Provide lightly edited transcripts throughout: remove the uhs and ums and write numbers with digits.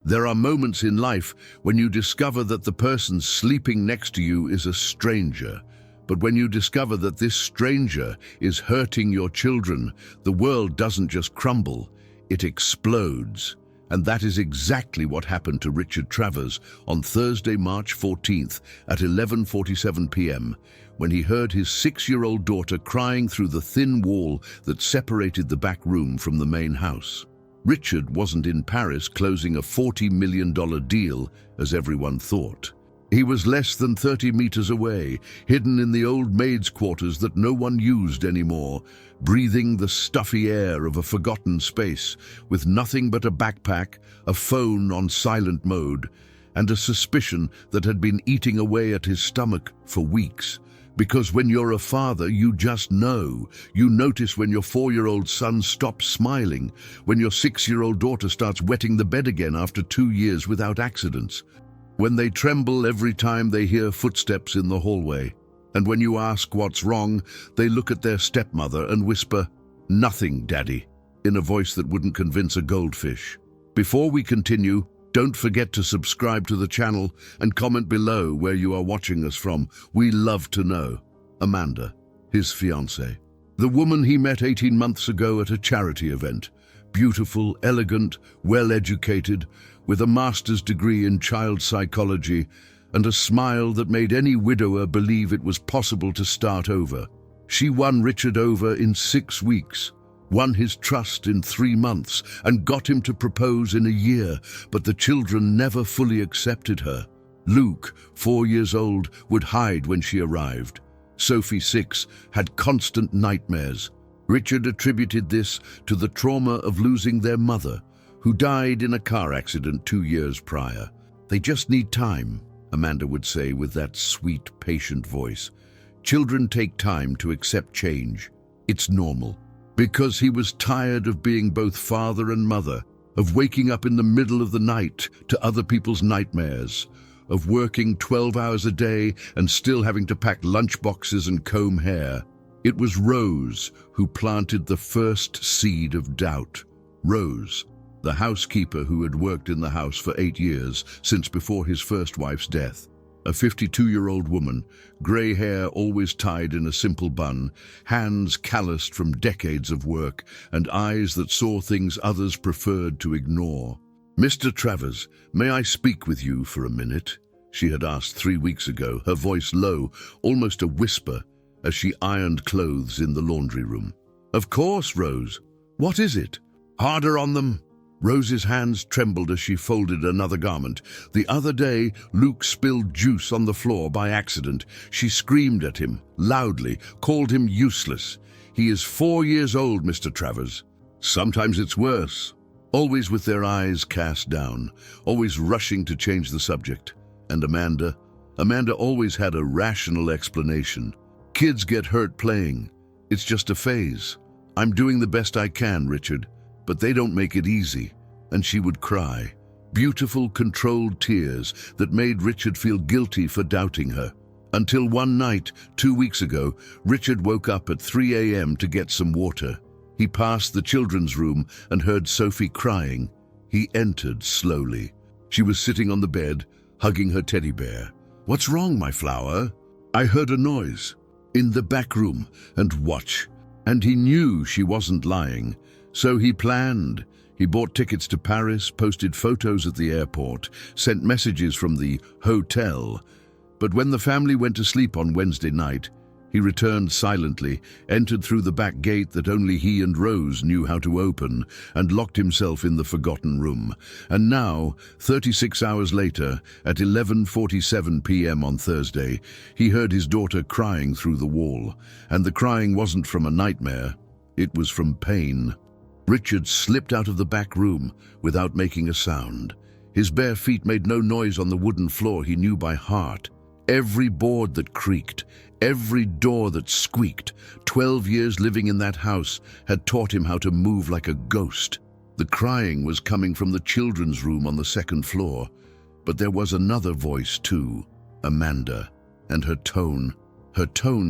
There are moments in life when you discover that the person sleeping next to you is a stranger. But when you discover that this stranger is hurting your children, the world doesn't just crumble, it explodes. And that is exactly what happened to Richard Travers on Thursday, March 14th at 11:47 p.m. when he heard his 6-year-old daughter crying through the thin wall that separated the back room from the main house. Richard wasn't in Paris closing a $40 million deal, as everyone thought. He was less than 30 meters away, hidden in the old Maid's quarters that no one used anymore, breathing the stuffy air of a forgotten space, with nothing but a backpack, a phone on silent mode, and a suspicion that had been eating away at his stomach for weeks. Because when you're a father, you just know. You notice when your 4-year-old son stops smiling, when your 6-year-old daughter starts wetting the bed again after 2 years without accidents, when they tremble every time they hear footsteps in the hallway, and when you ask what's wrong, they look at their stepmother and whisper, "Nothing, Daddy," in a voice that wouldn't convince a goldfish. Before we continue, don't forget to subscribe to the channel and comment below where you are watching us from. We love to know. Amanda, his fiancée. The woman he met 18 months ago at a charity event. Beautiful, elegant, well-educated, with a master's degree in child psychology and a smile that made any widower believe it was possible to start over. She won Richard over in 6 weeks. Won his trust in 3 months and got him to propose in a year, but the children never fully accepted her. Luke, 4 years old, would hide when she arrived. Sophie, 6, had constant nightmares. Richard attributed this to the trauma of losing their mother, who died in a car accident 2 years prior. They just need time, Amanda would say with that sweet, patient voice. Children take time to accept change. It's normal. Because he was tired of being both father and mother, of waking up in the middle of the night to other people's nightmares, of working 12 hours a day and still having to pack lunchboxes and comb hair. It was Rose who planted the first seed of doubt. Rose, the housekeeper who had worked in the house for 8 years, since before his first wife's death. A 52-year-old woman, grey hair always tied in a simple bun, hands calloused from decades of work, and eyes that saw things others preferred to ignore. "Mr. Travers, may I speak with you for a minute?" she had asked 3 weeks ago, her voice low, almost a whisper, as she ironed clothes in the laundry room. "Of course, Rose. What is it?" "Harder on them." Rose's hands trembled as she folded another garment. "The other day, Luke spilled juice on the floor by accident. She screamed at him, loudly, called him useless. He is 4 years old, Mr. Travers. Sometimes it's worse." Always with their eyes cast down, always rushing to change the subject. And Amanda always had a rational explanation. "Kids get hurt playing. It's just a phase. I'm doing the best I can, Richard. But they don't make it easy." And she would cry. Beautiful, controlled tears that made Richard feel guilty for doubting her. Until one night, 2 weeks ago, Richard woke up at 3 a.m. to get some water. He passed the children's room and heard Sophie crying. He entered slowly. She was sitting on the bed, hugging her teddy bear. "What's wrong, my flower?" "I heard a noise in the back room, and watch." And he knew she wasn't lying. So he planned. He bought tickets to Paris, posted photos at the airport, sent messages from the hotel. But when the family went to sleep on Wednesday night, he returned silently, entered through the back gate that only he and Rose knew how to open, and locked himself in the forgotten room. And now, 36 hours later, at 11:47 p.m. on Thursday, he heard his daughter crying through the wall. And the crying wasn't from a nightmare. It was from pain. Richard slipped out of the back room without making a sound. His bare feet made no noise on the wooden floor he knew by heart. Every board that creaked, every door that squeaked, 12 years living in that house had taught him how to move like a ghost. The crying was coming from the children's room on the 2nd floor, but there was another voice too, Amanda, and her tone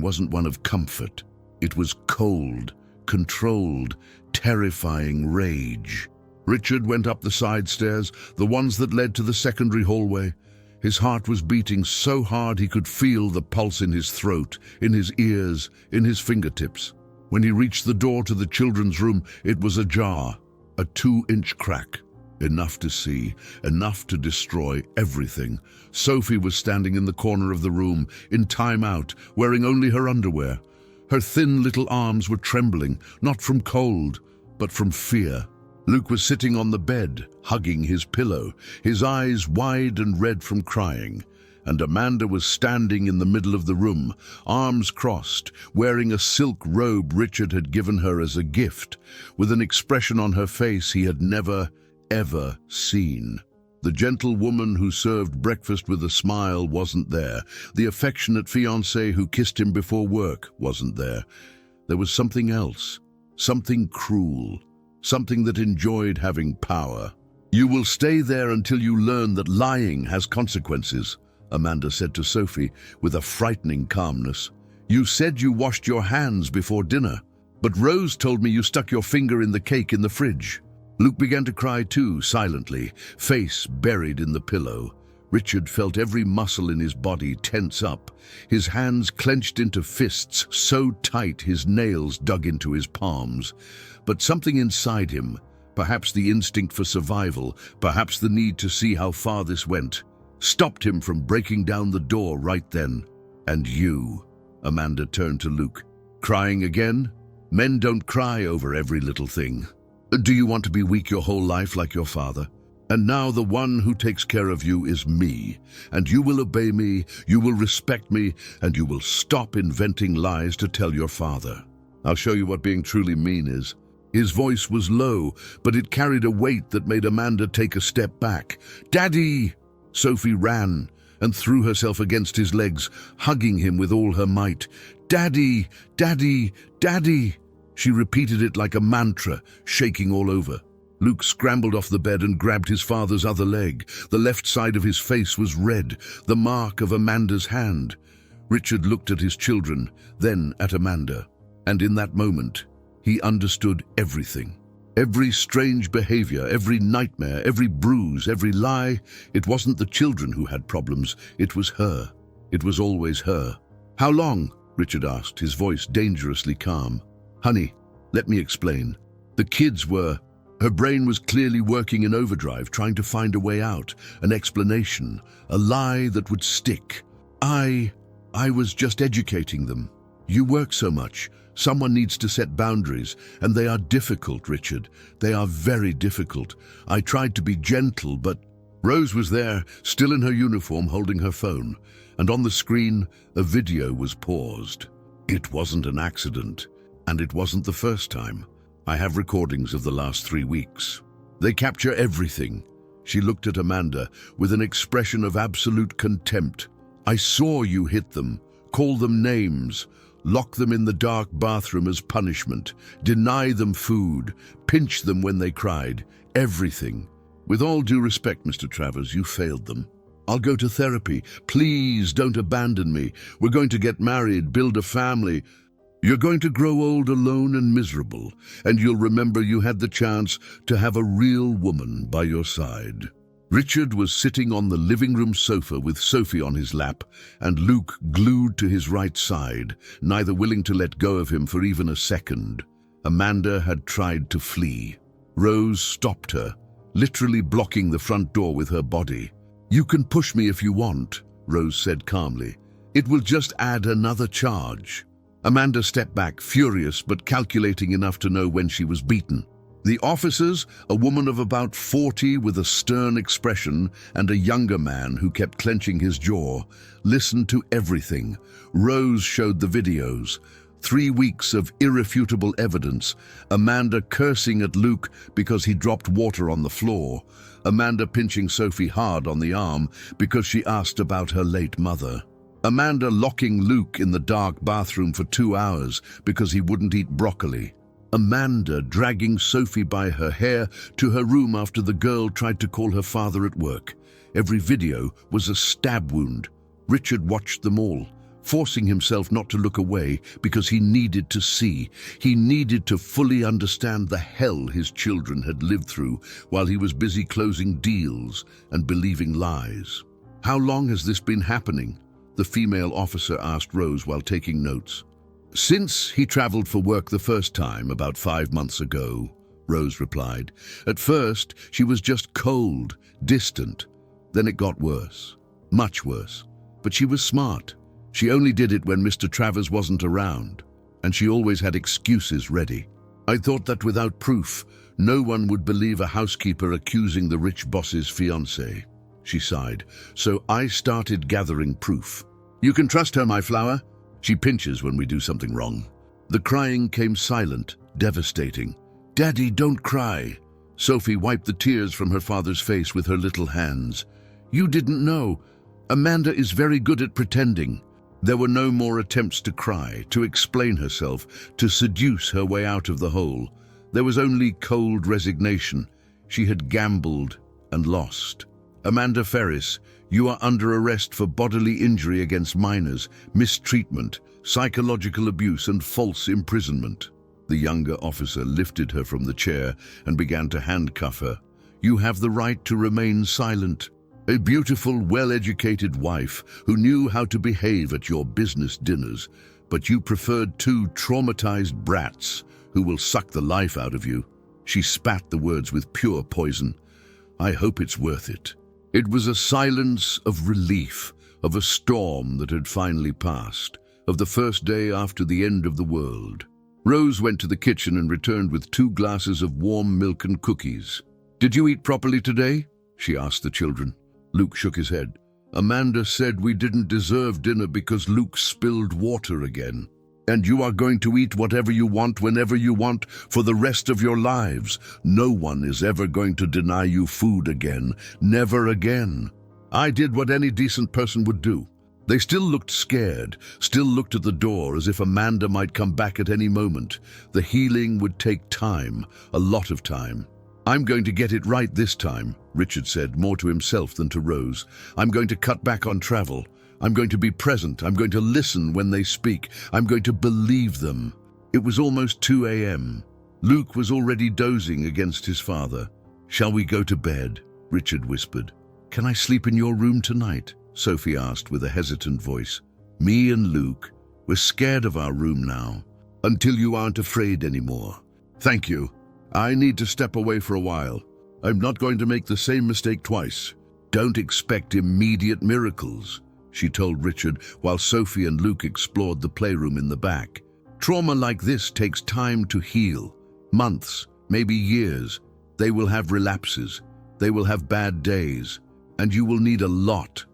wasn't one of comfort. It was cold, controlled, terrifying rage. Richard went up the side stairs, the ones that led to the secondary hallway. His heart was beating so hard he could feel the pulse in his throat, in his ears, in his fingertips. When he reached the door to the children's room, it was ajar, a 2-inch crack. Enough to see, enough to destroy everything. Sophie was standing in the corner of the room, in time out, wearing only her underwear. Her thin little arms were trembling, not from cold, but from fear. Luke was sitting on the bed, hugging his pillow, his eyes wide and red from crying. And Amanda was standing in the middle of the room, arms crossed, wearing a silk robe Richard had given her as a gift, with an expression on her face he had never, ever seen. The gentle woman who served breakfast with a smile wasn't there. The affectionate fiancé who kissed him before work wasn't there. There was something else, something cruel, something that enjoyed having power. "You will stay there until you learn that lying has consequences," Amanda said to Sophie with a frightening calmness. "You said you washed your hands before dinner, but Rose told me you stuck your finger in the cake in the fridge." Luke began to cry too, silently, face buried in the pillow. Richard felt every muscle in his body tense up, his hands clenched into fists so tight his nails dug into his palms. But something inside him, perhaps the instinct for survival, perhaps the need to see how far this went, stopped him from breaking down the door right then. "And you," Amanda turned to Luke. "Crying again? Men don't cry over every little thing. Do you want to be weak your whole life like your father? And now the one who takes care of you is me, and you will obey me, you will respect me, and you will stop inventing lies to tell your father. I'll show you what being truly mean is." His voice was low, but it carried a weight that made Amanda take a step back. "Daddy!" Sophie ran and threw herself against his legs, hugging him with all her might. "Daddy! Daddy! Daddy!" She repeated it like a mantra, shaking all over. Luke scrambled off the bed and grabbed his father's other leg. The left side of his face was red, the mark of Amanda's hand. Richard looked at his children, then at Amanda. And in that moment, he understood everything. Every strange behavior, every nightmare, every bruise, every lie. It wasn't the children who had problems, it was her. It was always her. "How long?" Richard asked, his voice dangerously calm. "Honey, let me explain. The kids were..." Her brain was clearly working in overdrive, trying to find a way out, an explanation, a lie that would stick. I was just educating them. You work so much. Someone needs to set boundaries, and they are difficult, Richard. They are very difficult. I tried to be gentle, but..." Rose was there, still in her uniform, holding her phone, and on the screen, a video was paused. It wasn't an accident, and it wasn't the first time. I have recordings of the last 3 weeks. They capture everything. She looked at Amanda with an expression of absolute contempt. "I saw you hit them, call them names, lock them in the dark bathroom as punishment, deny them food, pinch them when they cried, everything. With all due respect, Mr. Travers, you failed them. I'll go to therapy. Please don't abandon me. We're going to get married, build a family. You're going to grow old alone and miserable, and you'll remember you had the chance to have a real woman by your side." Richard was sitting on the living room sofa with Sophie on his lap, and Luke glued to his right side, neither willing to let go of him for even a second. Amanda had tried to flee. Rose stopped her, literally blocking the front door with her body. "You can push me if you want," Rose said calmly. "It will just add another charge." Amanda stepped back, furious but calculating enough to know when she was beaten. The officers, a woman of about 40 with a stern expression and a younger man who kept clenching his jaw, listened to everything. Rose showed the videos. 3 weeks of irrefutable evidence. Amanda cursing at Luke because he dropped water on the floor. Amanda pinching Sophie hard on the arm because she asked about her late mother. Amanda locking Luke in the dark bathroom for 2 hours because he wouldn't eat broccoli. Amanda dragging Sophie by her hair to her room after the girl tried to call her father at work. Every video was a stab wound. Richard watched them all, forcing himself not to look away because he needed to see. He needed to fully understand the hell his children had lived through while he was busy closing deals and believing lies. "How long has this been happening?" the female officer asked Rose while taking notes. "Since he traveled for work the first time, about 5 months ago," Rose replied. "At first, she was just cold, distant. Then it got worse, much worse. But she was smart. She only did it when Mr. Travers wasn't around, and she always had excuses ready. I thought that without proof, no one would believe a housekeeper accusing the rich boss's fiancé." She sighed. "So I started gathering proof. You can trust her, my flower. She pinches when we do something wrong." The crying came silent, devastating. "Daddy, don't cry." Sophie wiped the tears from her father's face with her little hands. "You didn't know. Amanda is very good at pretending." There were no more attempts to cry, to explain herself, to seduce her way out of the hole. There was only cold resignation. She had gambled and lost. "Amanda Ferris, you are under arrest for bodily injury against minors, mistreatment, psychological abuse, and false imprisonment." The younger officer lifted her from the chair and began to handcuff her. "You have the right to remain silent. A beautiful, well-educated wife who knew how to behave at your business dinners, but you preferred 2 traumatized brats who will suck the life out of you." She spat the words with pure poison. "I hope it's worth it." It was a silence of relief, of a storm that had finally passed, of the first day after the end of the world. Rose went to the kitchen and returned with 2 glasses of warm milk and cookies. "Did you eat properly today?" she asked the children. Luke shook his head. "Amanda said we didn't deserve dinner because Luke spilled water again. And you are going to eat whatever you want, whenever you want, for the rest of your lives. No one is ever going to deny you food again. Never again." I did what any decent person would do. They still looked scared, still looked at the door as if Amanda might come back at any moment. The healing would take time, a lot of time. "I'm going to get it right this time," Richard said, more to himself than to Rose. "I'm going to cut back on travel. I'm going to be present. I'm going to listen when they speak. I'm going to believe them." It was almost 2 a.m. Luke was already dozing against his father. "Shall we go to bed?" Richard whispered. "Can I sleep in your room tonight?" Sophie asked with a hesitant voice. "Me and Luke, we're scared of our room now. Until you aren't afraid anymore." "Thank you. I need to step away for a while. I'm not going to make the same mistake twice." "Don't expect immediate miracles," she told Richard while Sophie and Luke explored the playroom in the back. "Trauma like this takes time to heal. Months, maybe years. They will have relapses. They will have bad days. And you will need a lot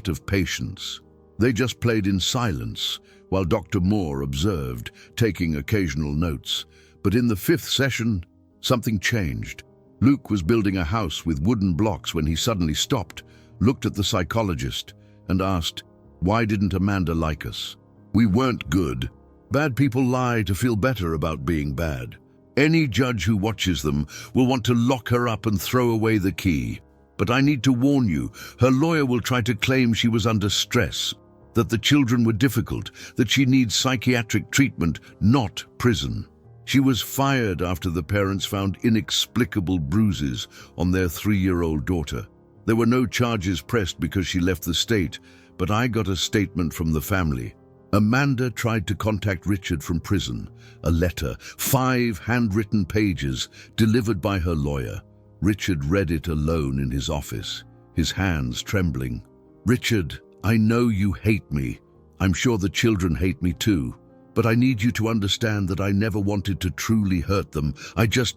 of patience." They just played in silence while Dr. Moore observed, taking occasional notes. But in the 5th session, something changed. Luke was building a house with wooden blocks when he suddenly stopped, looked at the psychologist, and asked, "Why didn't Amanda like us?" "We weren't good. Bad people lie to feel better about being bad. Any judge who watches them will want to lock her up and throw away the key. But I need to warn you, her lawyer will try to claim she was under stress, that the children were difficult, that she needs psychiatric treatment, not prison." She was fired after the parents found inexplicable bruises on their 3-year-old daughter. There were no charges pressed because she left the state, but I got a statement from the family. Amanda tried to contact Richard from prison. A letter, 5 handwritten pages, delivered by her lawyer. Richard read it alone in his office, his hands trembling. "Richard, I know you hate me. I'm sure the children hate me too. But I need you to understand that I never wanted to truly hurt them. I just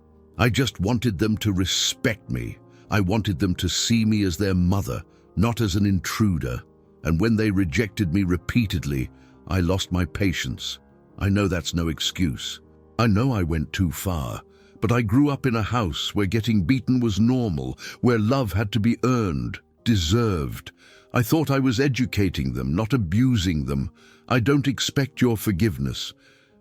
wanted them to respect me. I wanted them to see me as their mother, not as an intruder. And when they rejected me repeatedly, I lost my patience. I know that's no excuse. I know I went too far. But I grew up in a house where getting beaten was normal, where love had to be earned, deserved. I thought I was educating them, not abusing them. I don't expect your forgiveness,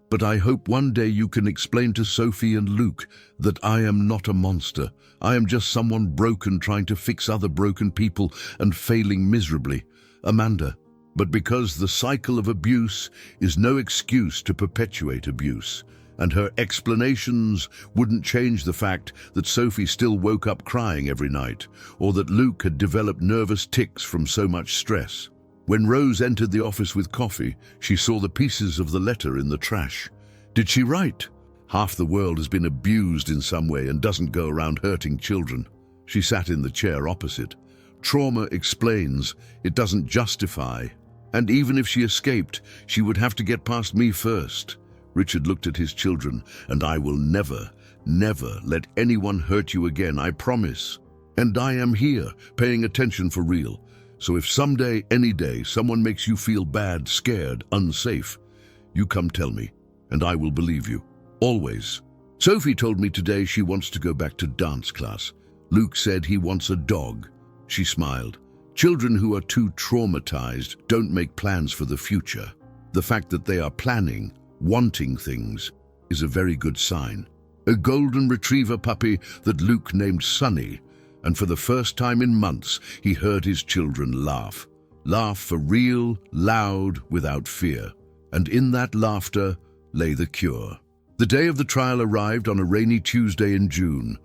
but I hope one day you can explain to Sophie and Luke that I am not a monster. I am just someone broken trying to fix other broken people and failing miserably. Amanda, But because the cycle of abuse is no excuse to perpetuate abuse, and her explanations wouldn't change the fact that Sophie still woke up crying every night, or that Luke had developed nervous tics from so much stress. When Rose entered the office with coffee, she saw the pieces of the letter in the trash. Did she write? Half the world has been abused in some way and doesn't go around hurting children. She sat in the chair opposite. Trauma explains, it doesn't justify. And even if she escaped, she would have to get past me first. Richard looked at his children, and I will never, never let anyone hurt you again, I promise. And I am here, paying attention for real. So if someday, any day, someone makes you feel bad, scared, unsafe, you come tell me, and I will believe you. Always. Sophie told me today she wants to go back to dance class. Luke said he wants a dog. She smiled. Children who are too traumatized don't make plans for the future. The fact that they are planning, wanting things, is a very good sign. A golden retriever puppy that Luke named Sunny, and for the first time in months, he heard his children laugh. Laugh for real, loud, without fear. And in that laughter lay the cure. The day of the trial arrived on a rainy Tuesday in June.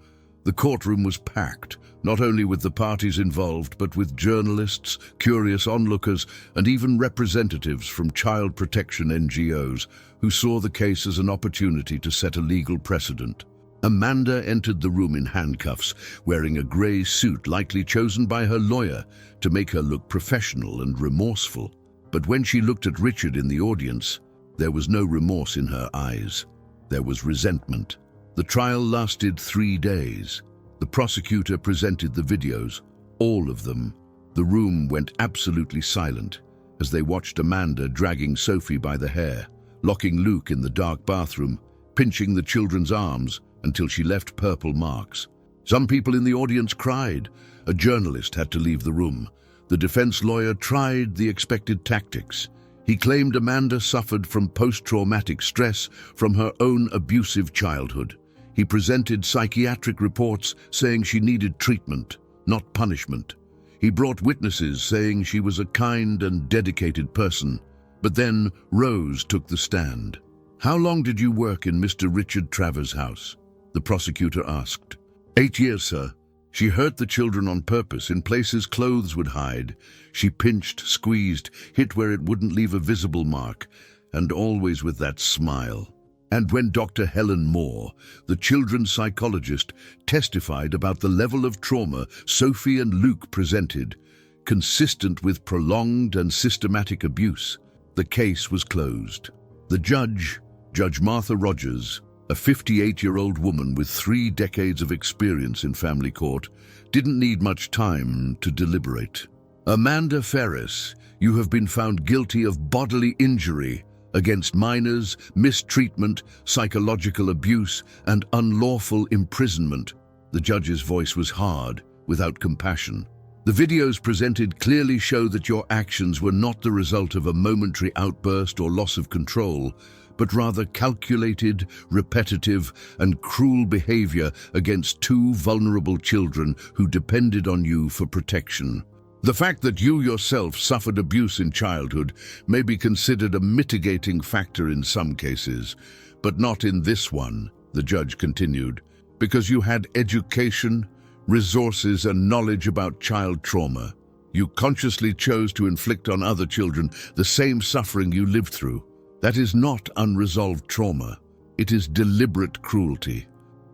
The courtroom was packed, not only with the parties involved, but with journalists, curious onlookers, and even representatives from child protection NGOs who saw the case as an opportunity to set a legal precedent. Amanda entered the room in handcuffs, wearing a grey suit likely chosen by her lawyer to make her look professional and remorseful. But when she looked at Richard in the audience, there was no remorse in her eyes. There was resentment. The trial lasted 3 days. The prosecutor presented the videos, all of them. The room went absolutely silent as they watched Amanda dragging Sophie by the hair, locking Luke in the dark bathroom, pinching the children's arms until she left purple marks. Some people in the audience cried. A journalist had to leave the room. The defense lawyer tried the expected tactics. He claimed Amanda suffered from post-traumatic stress from her own abusive childhood. He presented psychiatric reports saying she needed treatment, not punishment. He brought witnesses saying she was a kind and dedicated person. But then Rose took the stand. "How long did you work in Mr. Richard Travers' house?" the prosecutor asked. 8 years, sir. She hurt the children on purpose in places clothes would hide. She pinched, squeezed, hit where it wouldn't leave a visible mark, and always with that smile. And when Dr. Helen Moore, the children's psychologist, testified about the level of trauma Sophie and Luke presented, consistent with prolonged and systematic abuse, the case was closed. The judge, Judge Martha Rogers, a 58-year-old woman with 3 decades of experience in family court, didn't need much time to deliberate. Amanda Ferris, you have been found guilty of bodily injury against minors, mistreatment, psychological abuse, and unlawful imprisonment. The judge's voice was hard, without compassion. The videos presented clearly show that your actions were not the result of a momentary outburst or loss of control, but rather calculated, repetitive, and cruel behavior against 2 vulnerable children who depended on you for protection. The fact that you yourself suffered abuse in childhood may be considered a mitigating factor in some cases, but not in this one, the judge continued, because you had education, resources, and knowledge about child trauma. You consciously chose to inflict on other children the same suffering you lived through. That is not unresolved trauma. It is deliberate cruelty.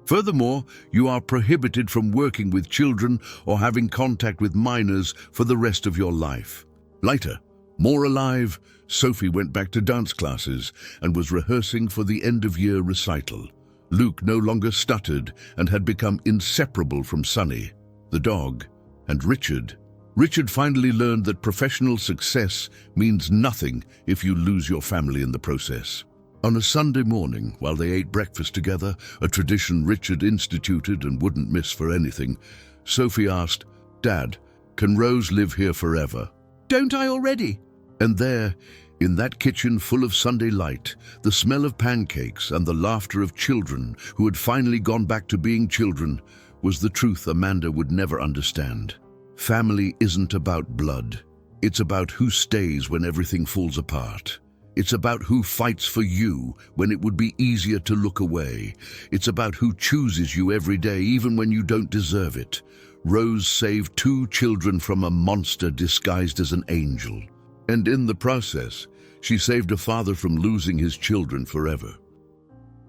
Furthermore, you are prohibited from working with children or having contact with minors for the rest of your life. Later, more alive, Sophie went back to dance classes and was rehearsing for the end-of-year recital. Luke no longer stuttered and had become inseparable from Sunny, the dog, and Richard. Richard finally learned that professional success means nothing if you lose your family in the process. On a Sunday morning, while they ate breakfast together, a tradition Richard instituted and wouldn't miss for anything, Sophie asked, "Dad, can Rose live here forever?" "Don't I already?" And there, in that kitchen full of Sunday light, the smell of pancakes and the laughter of children who had finally gone back to being children, was the truth Amanda would never understand. Family isn't about blood. It's about who stays when everything falls apart. It's about who fights for you when it would be easier to look away. It's about who chooses you every day, even when you don't deserve it. Rose saved 2 children from a monster disguised as an angel. And in the process, she saved a father from losing his children forever.